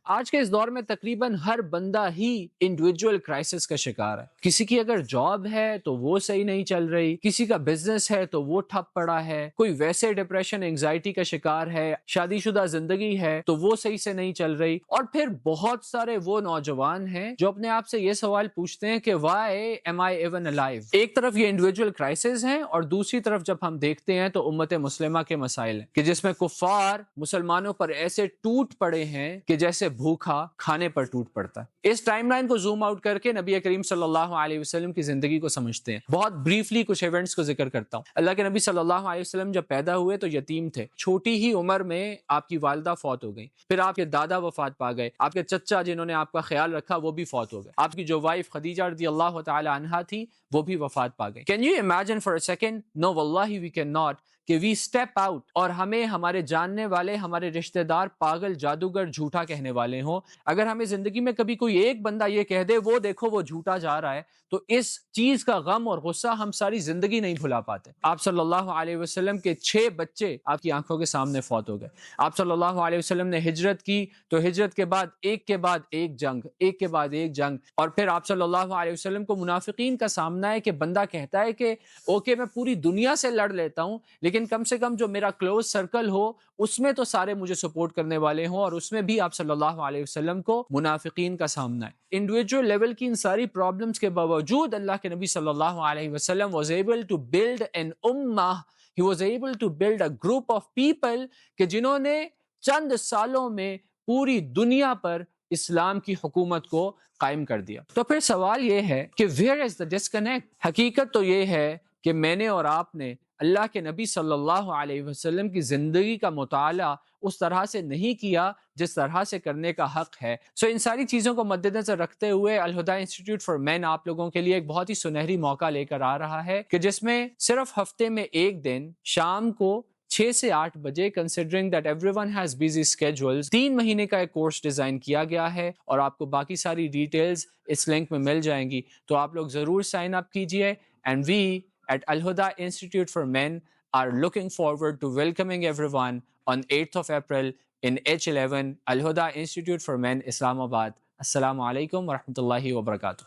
آج کے اس دور میں تقریباً ہر بندہ ہی انڈیویجول کرائسس کا شکار ہے. کسی کی اگر جاب ہے تو وہ صحیح نہیں چل رہی، کسی کا بزنس ہے تو وہ ٹھپ پڑا ہے، کوئی ویسے ڈپریشن انگزائٹی کا شکار ہے، شادی شدہ زندگی ہے تو وہ صحیح سے نہیں چل رہی، اور پھر بہت سارے وہ نوجوان ہیں جو اپنے آپ سے یہ سوال پوچھتے ہیں کہ why am I even alive؟ ایک طرف یہ انڈیویجول کرائسس ہیں اور دوسری طرف جب ہم دیکھتے ہیں تو امت مسلمہ کے مسائل ہیں کہ جس میں کفار مسلمانوں پر ایسے ٹوٹ پڑے ہیں کہ جیسے بھوکا کھانے پر ٹوٹ پڑتا ہے. اس ٹائم لائن کو زوم آؤٹ کر کے نبی کریم صلی اللہ علیہ وسلم کی زندگی کو سمجھتے ہیں. بہت بریفلی کچھ ایونٹس کو ذکر کرتا ہوں. اللہ کے نبی صلی اللہ علیہ وسلم جب پیدا ہوئے تو یتیم تھے. چھوٹی ہی عمر میں آپ کی والدہ فوت ہو گئی، پھر آپ کے دادا وفات پا گئے، آپ کے چچا جنہوں نے آپ کا خیال رکھا وہ بھی فوت ہو گئے، آپ کی جو وائف خدیجہ رضی اللہ تعالی عنہا تھی وہ بھی وفات پا گئی. Can you imagine for a second? No واللہ وی کین ناٹ، کہ وی اسٹیپ آؤٹ اور ہمیں ہمارے جاننے والے، ہمارے رشتہ دار پاگل، جادوگر، جھوٹا کہنے والے ہوں. اگر ہمیں زندگی میں کبھی کوئی ایک بندہ یہ کہہ دے وہ دیکھو وہ جھوٹا جا رہا ہے، تو اس چیز کا غم اور غصہ ہم ساری زندگی نہیں بھلا پاتے. آپ صلی اللہ علیہ وسلم کے 6 بچے آپ کی آنکھوں کے سامنے فوت ہو گئے. آپ صلی اللہ علیہ وسلم نے ہجرت کی تو ہجرت کے بعد ایک کے بعد ایک جنگ، ایک کے بعد ایک جنگ، اور پھر آپ صلی اللہ علیہ وسلم کو منافقین کا سامنا ہے کہ بندہ کہتا ہے کہ اوکے میں پوری دنیا سے لڑ لیتا ہوں لیکن کم سے کم جو میرا کلوز سرکل ہو اس میں تو سارے مجھے سپورٹ کرنے والے ہوں، اور اس میں بھی آپ صلی اللہ علیہ وسلم کو منافقین کا سامنا ہے. انڈیویجول لیول کی ان ساری پرابلمز کے باوجود اللہ کے نبی صلی اللہ علیہ وسلم was able to build an ummah. He was able to build a group of people کہ جنہوں نے چند سالوں میں پوری دنیا پر اسلام کی حکومت کو قائم کر دیا. تو پھر سوال یہ ہے کہ where is the disconnect؟ حقیقت تو یہ ہے کہ میں نے اور آپ نے اللہ کے نبی صلی اللہ علیہ وسلم کی زندگی کا مطالعہ اس طرح سے نہیں کیا جس طرح سے کرنے کا حق ہے. سو ان ساری چیزوں کو مد نظر رکھتے ہوئے الہدیٰ انسٹیٹیوٹ فار مین آپ لوگوں کے لیے ایک بہت ہی سنہری موقع لے کر آ رہا ہے کہ جس میں صرف ہفتے میں ایک دن شام کو 6 سے 8 بجے considering that everyone has busy schedules 3 مہینے کا ایک کورس ڈیزائن کیا گیا ہے، اور آپ کو باقی ساری ڈیٹیلز اس لنک میں مل جائیں گی. تو آپ لوگ ضرور سائن اپ کیجئے. And we at Al-Huda Institute for Men are looking forward to welcoming everyone on 8th of April in H11 Al-Huda Institute for Men, Islamabad. Assalamu alaikum wa rahmatullahi wa barakatuh.